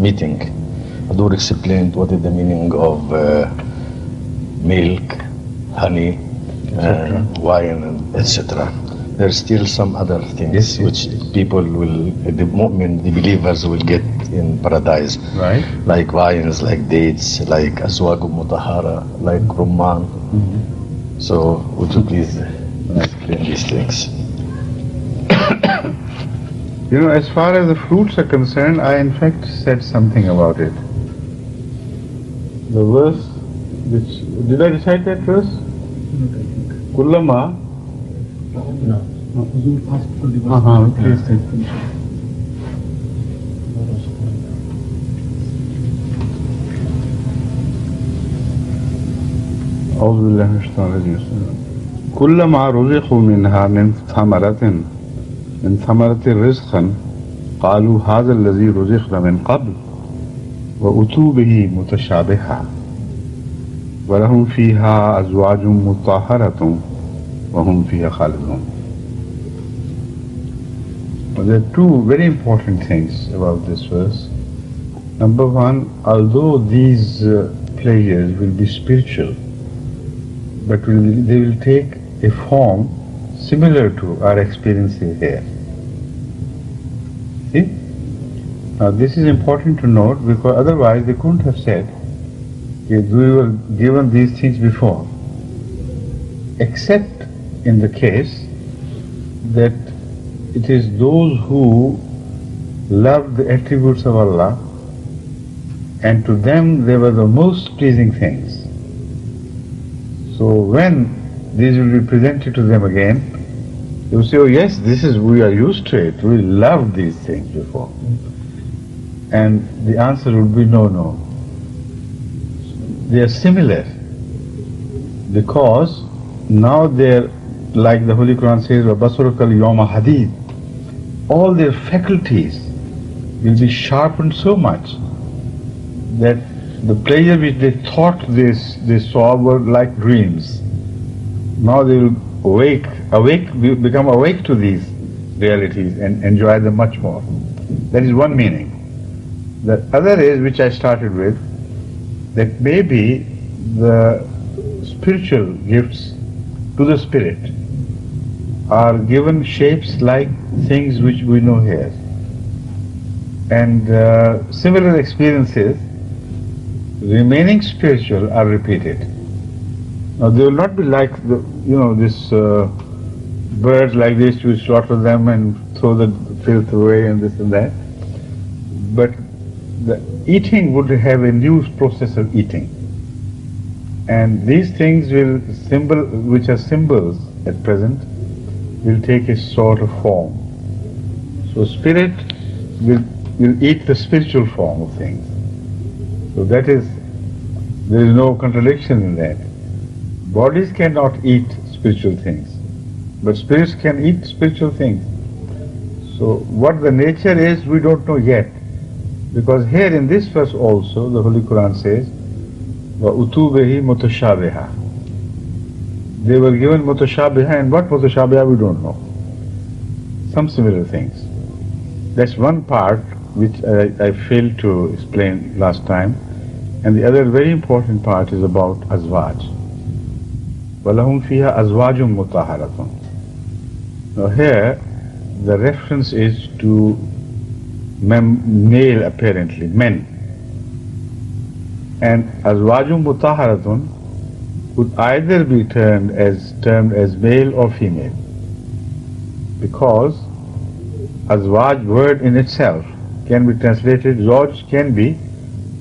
meeting, Hazoor explained what is the meaning of milk, honey, wine, and etc. There are still some other things which people will, the Momin, the believers will get in paradise. Right. Like wines, like dates, like azwaj mutahara, like rumman. So would you please explain these things? You know, as far as the fruits are concerned, I in fact said something about it. The verse, which, did I recite that verse? Kullama. No. Hazoor asked for the verse. Please take it. أعوذ بالله من الشيطان الرجيم. كلما رزقوا منها من ثمرة رزقا قالوا هذا الذي رزقنا من قبل وأتوا به متشابها ولهم فيها أزواج مطهرة وهم فيها خالدون. There are two very important things about this verse. Number one, although these pleasures will be spiritual, but they will take a form similar to our experiences here. See? Now this is important to note, because otherwise they couldn't have said we were given these things before, except in the case that it is those who love the attributes of Allah and to them they were the most pleasing things. So when these will be presented to them again, they will say, oh yes, we are used to it, we loved these things before. And the answer would be no. They are similar, because now they are, like the Holy Quran says, وَبَصَرُكَ الْيَوْمَ حَدِيدٌ, all their faculties will be sharpened so much that the pleasure which they thought they saw were like dreams. Now they will become awake to these realities and enjoy them much more. That is one meaning. The other is, which I started with, that maybe the spiritual gifts to the spirit are given shapes like things which we know here. And similar experiences remaining spiritual are repeated. Now they will not be like this birds like this, you slaughter them and throw the filth away and this and that. But the eating would have a new process of eating. And these things which are symbols at present, will take a sort of form. So spirit will eat the spiritual form of things. So there is no contradiction in that. Bodies cannot eat spiritual things, but spirits can eat spiritual things. So what the nature is, we don't know yet. Because here in this verse also, the Holy Quran says, وَأُتُوا بِهِ مُتَشَابِهًا. They were given mutashabiha, and what mutashabiha we don't know. Some similar things. That's one part which I failed to explain last time. And the other very important part is about azwaj. وَلَهُمْ فِيهَا أَزْوَاجٌ مُطَهَّرَةٌ. Now here, the reference is to male apparently, men. And azwajun mutahharatun would either be termed as male or female, because azwaj word in itself can be translated, zawj can be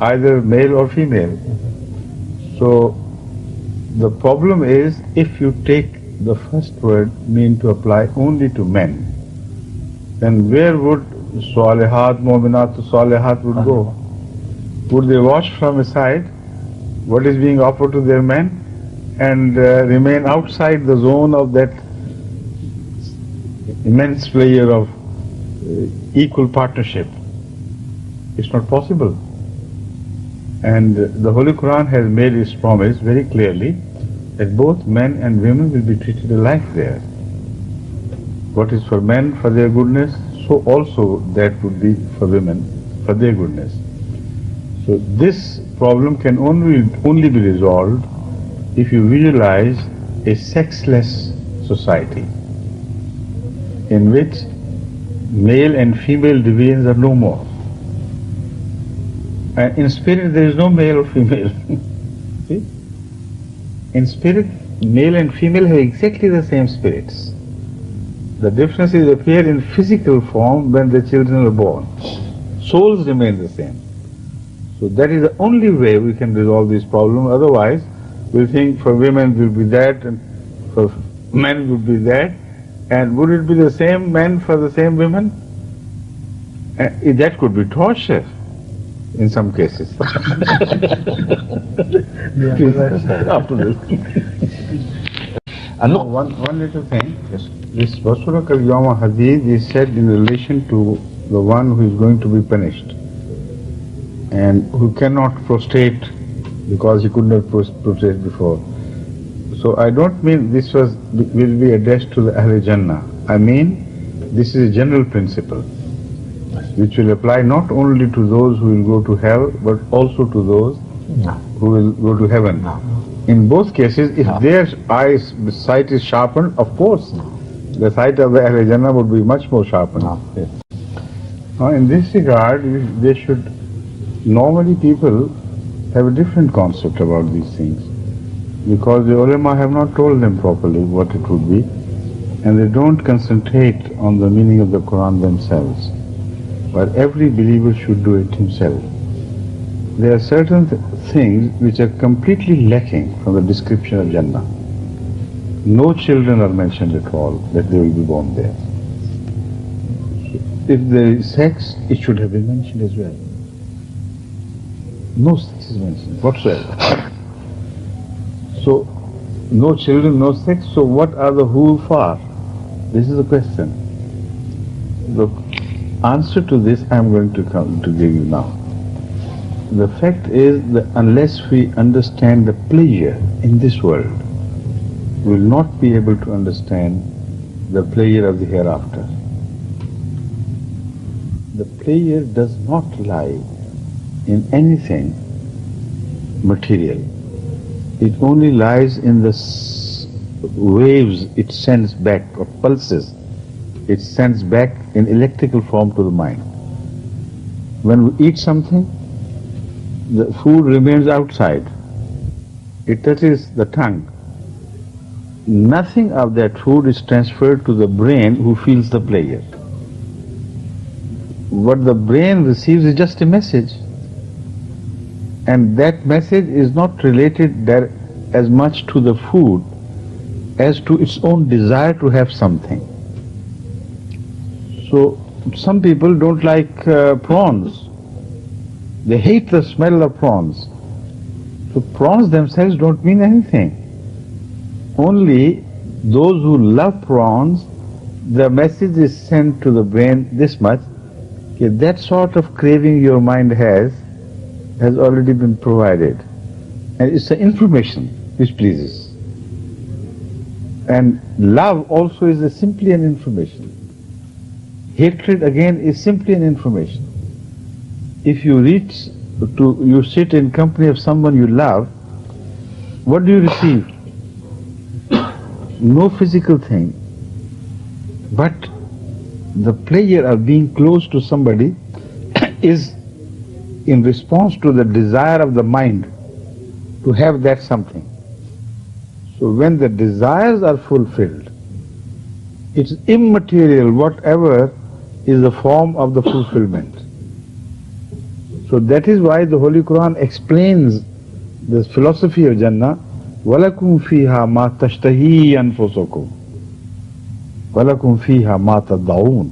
either male or female. So the problem is, if you take the first word mean to apply only to men, then where would salihat, mominat, salihat would go? Would they watch from aside what is being offered to their men and remain outside the zone of that immense pleasure of equal partnership? It's not possible. And the Holy Quran has made its promise very clearly that both men and women will be treated alike there. What is for men for their goodness, so also that would be for women for their goodness. So this problem can only be resolved if you visualize a sexless society in which male and female divisions are no more. And in spirit there is no male or female. See? In spirit, male and female have exactly the same spirits. The differences appear in physical form when the children are born. Souls remain the same. So that is the only way we can resolve this problem. Otherwise, we think for women will be that and for men would be that. And would it be the same men for the same women? That could be torture in some cases. After this. One little thing. Yes. This Basurakal Yawma Hadid is said in relation to the one who is going to be punished and who cannot prostrate because he could not prostrate before. So I don't mean this will be addressed to the Ahl Jannah. I mean this is a general principle which will apply not only to those who will go to hell but also to those who will go to heaven. In both cases, if their sight is sharpened, of course, the sight of the Ahl Jannah would be much more sharpened. Yes. Now, in this regard, they should, normally people have a different concept about these things because the ulama have not told them properly what it would be and they don't concentrate on the meaning of the Quran themselves. But every believer should do it himself. There are certain things which are completely lacking from the description of Jannah. No children are mentioned at all, that they will be born there. If there is sex, it should have been mentioned as well. No sex is mentioned whatsoever. So, no children, no sex, so what are the who for? This is the question. The answer to this I am going to give you now. The fact is that unless we understand the pleasure in this world, we will not be able to understand the pleasure of the hereafter. The pleasure does not lie in anything material. It only lies in the waves it sends back, or pulses it sends back in electrical form to the mind. When we eat something, the food remains outside. It touches the tongue. Nothing of that food is transferred to the brain who feels the pleasure. What the brain receives is just a message. And that message is not related there as much to the food as to its own desire to have something. So some people don't like prawns. They hate the smell of prawns. So prawns themselves don't mean anything. Only those who love prawns, the message is sent to the brain this much, that that sort of craving your mind has already been provided. And it's the information which pleases. And love also is simply an information. Hatred again is simply an information. If you you sit in company of someone you love, what do you receive? No physical thing, but the pleasure of being close to somebody is in response to the desire of the mind to have that something. So when the desires are fulfilled, it's immaterial whatever is the form of the fulfillment. So that is why the Holy Quran explains the philosophy of Jannah. وَلَكُمْ فِيهَا مَا تَشْتَهِي أَنفُسُكُمْ وَلَكُمْ فِيهَا مَا تَدَّعُونَ.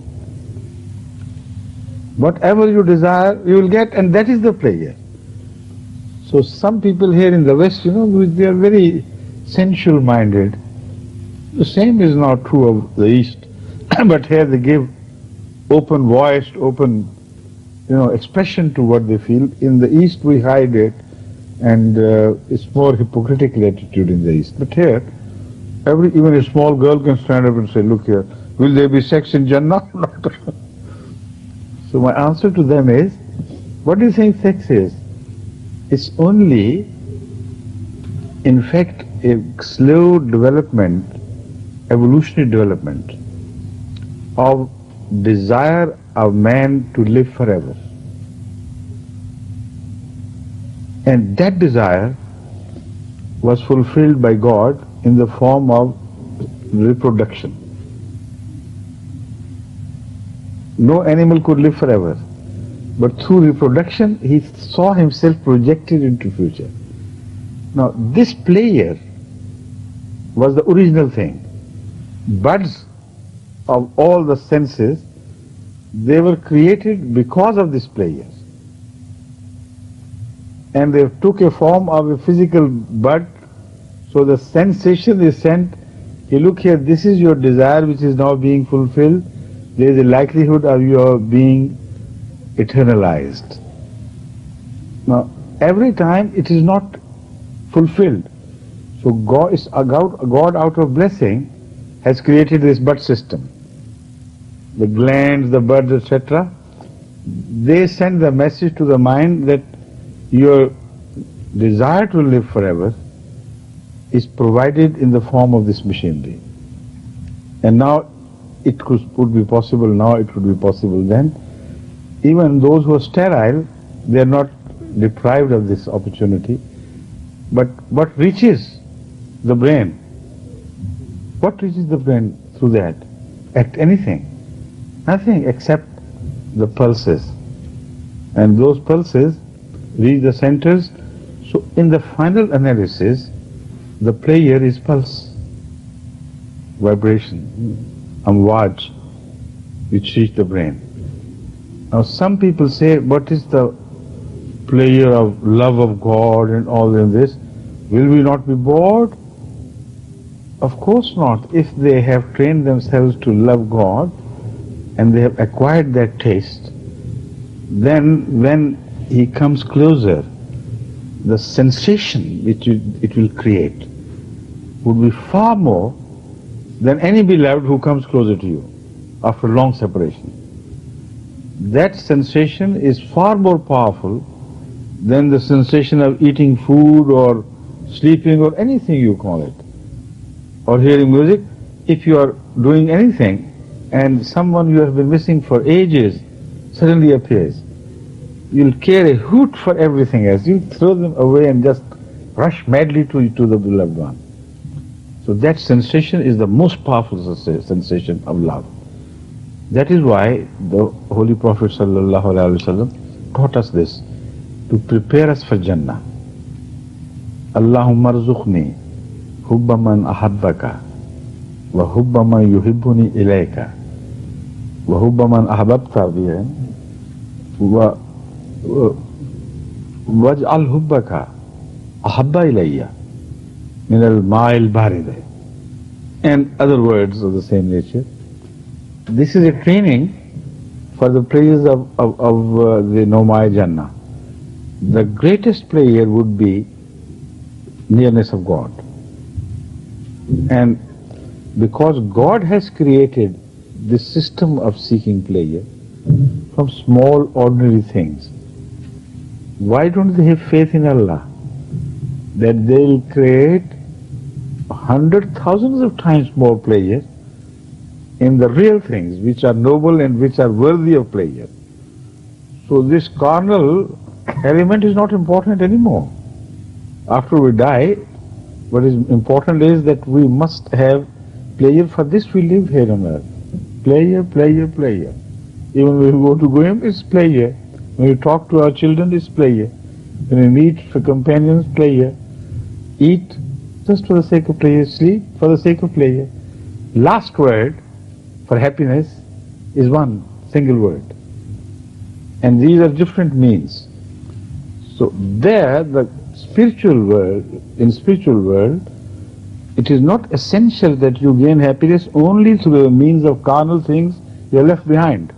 Whatever you desire, you will get, and that is the pleasure. So some people here in the West, they are very sensual-minded. The same is not true of the East. But here they give open-voiced, open expression to what they feel. In the East we hide it, and it's more hypocritical attitude in the East. But here, even a small girl can stand up and say, look here, will there be sex in Jannah? So my answer to them is, what do you think sex is? It's only, in fact, a slow development, evolutionary development of desire of man to live forever. And that desire was fulfilled by God in the form of reproduction. No animal could live forever, but through reproduction he saw himself projected into future. Now this player was the original thing. Buds of all the senses, they were created because of this player. And they took a form of a physical bud, so the sensation is sent, you look here, this is your desire which is now being fulfilled, there is a likelihood of your being eternalized. Now, every time it is not fulfilled, so God out of blessing has created this bud system. The glands, the buds, etc., they send the message to the mind that your desire to live forever is provided in the form of this machinery. And now it would be possible now, it would be possible then. Even those who are sterile, they are not deprived of this opportunity. But what reaches the brain? What reaches the brain through that? At anything? Nothing except the pulses. And those pulses reach the centers. So in the final analysis, the player is pulse, vibration, amwaj, which reach the brain. Now some people say, what is the player of love of God and all in this? Will we not be bored? Of course not. If they have trained themselves to love God and they have acquired that taste, then when he comes closer, the sensation which it will create would be far more than any beloved who comes closer to you after long separation. That sensation is far more powerful than the sensation of eating food or sleeping or anything you call it, or hearing music. If you are doing anything and someone you have been missing for ages suddenly appears, you'll care a hoot for everything else. You'll throw them away and just rush madly to the beloved one. So that sensation is the most powerful sensation of love. That is why the Holy Prophet ﷺ taught us this, to prepare us for Jannah. Allahumma rzuqni hubba man ahabbaka wa hubba man yuhibbuni ilayka wa hubba man ahbabta bihi wa waj'al hubbaka ahabba ilayya min al-ma'il baride, and other words of the same nature. This is a training for the prayers of the Nomai Jannah. The greatest prayer would be nearness of God. And because God has created this system of seeking pleasure from small ordinary things, why don't they have faith in Allah that they'll create 100,000s of times more pleasure in the real things which are noble and which are worthy of pleasure? So this carnal element is not important anymore. After we die, what is important is that we must have pleasure. For this we live here on earth. Pleasure, pleasure, pleasure. Even when we go to Goyim, it's pleasure. When we talk to our children, it's pleasure. When we meet for companions, pleasure. Eat just for the sake of pleasure. Sleep for the sake of pleasure. Last word for happiness is one single word. And these are different means. So there, the spiritual world, in spiritual world, it is not essential that you gain happiness only through the means of carnal things you are left behind.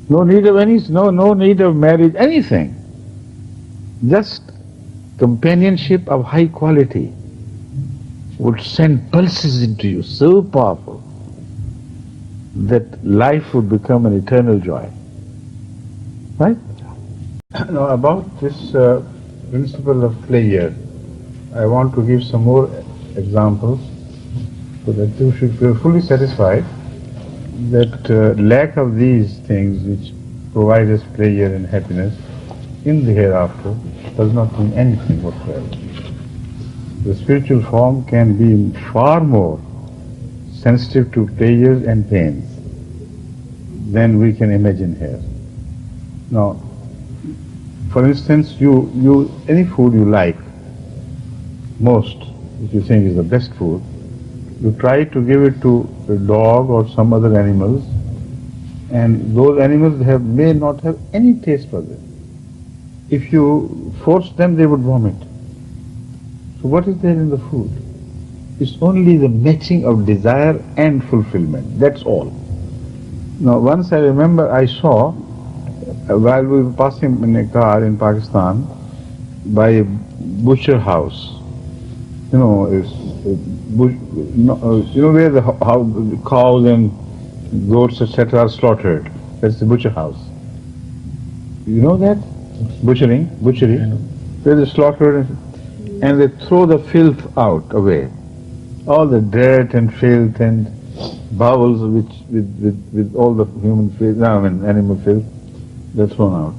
No need of no need of marriage, anything. Just companionship of high quality would send pulses into you so powerful that life would become an eternal joy. Right? Now about this principle of pleasure, I want to give some more examples so that you should be fully satisfied that lack of these things which provide us pleasure and happiness in the hereafter does not mean anything whatsoever. The spiritual form can be far more sensitive to pleasures and pains than we can imagine here. Now, for instance, you any food you like most, which you think is the best food, you try to give it to a dog or some other animals, and those animals may not have any taste for it. If you force them, they would vomit. So what is there in the food? It's only the matching of desire and fulfillment. That's all. Now, once I remember I saw, while we were passing in a car in Pakistan, by a butcher house. You know, where how the cows and goats, etc., are slaughtered. That's the butcher house. You know that? Butchery, where they slaughter and they throw the filth out away. All the dirt and filth and bowels with all the human filth, animal filth, they're thrown out.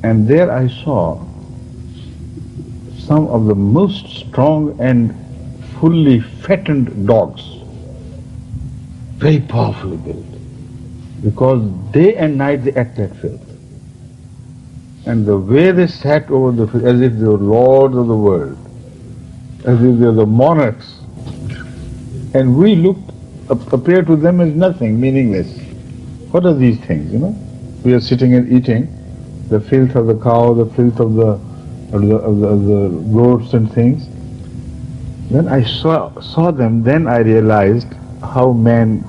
And there I saw some of the most strong and fully fattened dogs, very powerfully built, because day and night they ate that filth. And the way they sat over the filth, as if they were lords of the world, as if they were the monarchs, and we appear to them as nothing, meaningless. What are these things, We are sitting and eating the filth of the cow, the filth of the goats and things. When I saw them, then I realized how man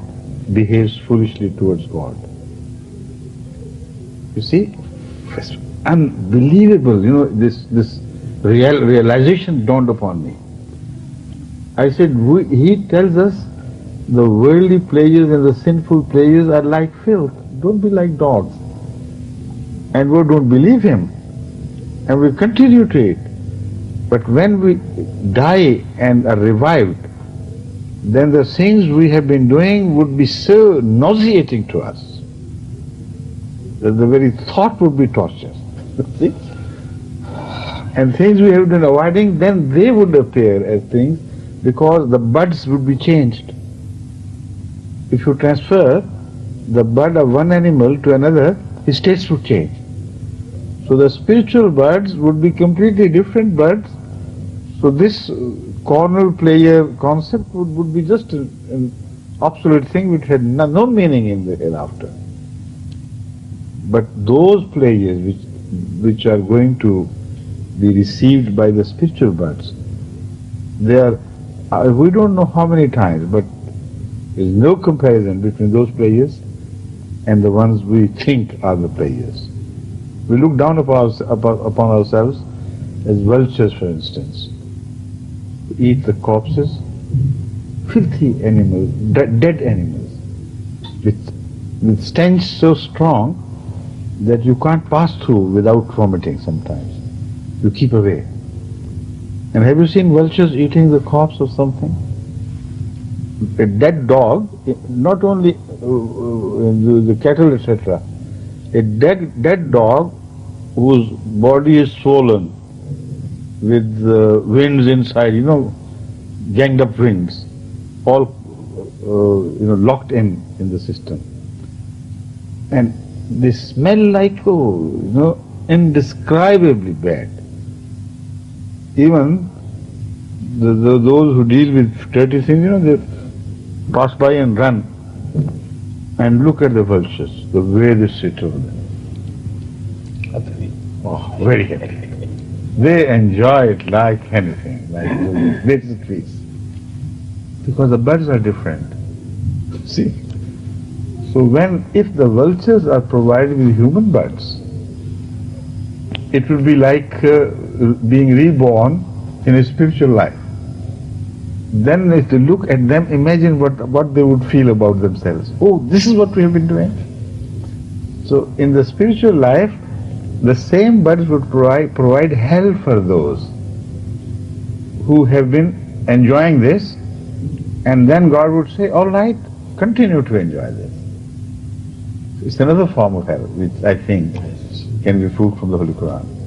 behaves foolishly towards God. You see, unbelievable, this realization dawned upon me. I said, he tells us the worldly pleasures and the sinful pleasures are like filth. Don't be like dogs. And we don't believe him. And we continue to eat. But when we die and are revived, then the things we have been doing would be so nauseating to us that the very thought would be torture. See? And things we have been avoiding, then they would appear as things because the buds would be changed. If you transfer the bud of one animal to another, his taste would change. So the spiritual buds would be completely different buds. So this carnal pleasure concept would be just an obsolete thing which had no meaning in the hereafter. But those pleasures which are going to be received by the spiritual buds, they are, we don't know how many times, but there is no comparison between those pleasures and the ones we think are the pleasures. We look down upon ourselves as vultures, for instance. We eat the corpses, filthy animals, dead animals, with stench so strong that you can't pass through without vomiting sometimes. You keep away. And have you seen vultures eating the corpse of something? A dead dog, not only the cattle, etc., a dead dog whose body is swollen with winds inside, ganged up winds, all locked in the system. And they smell like, indescribably bad. Even those who deal with dirty things, they pass by and run and look at the vultures, the way they sit over there. Oh, very happy. They enjoy it like anything, like little trees. Because the birds are different. See? So if the vultures are provided with human birds, it would be like being reborn in a spiritual life. Then if they look at them, imagine what they would feel about themselves. Oh, this is what we have been doing. So in the spiritual life, the same birds would provide hell for those who have been enjoying this, and then God would say, all right, continue to enjoy this. It's another form of hell, which I think can be proved from the Holy Quran.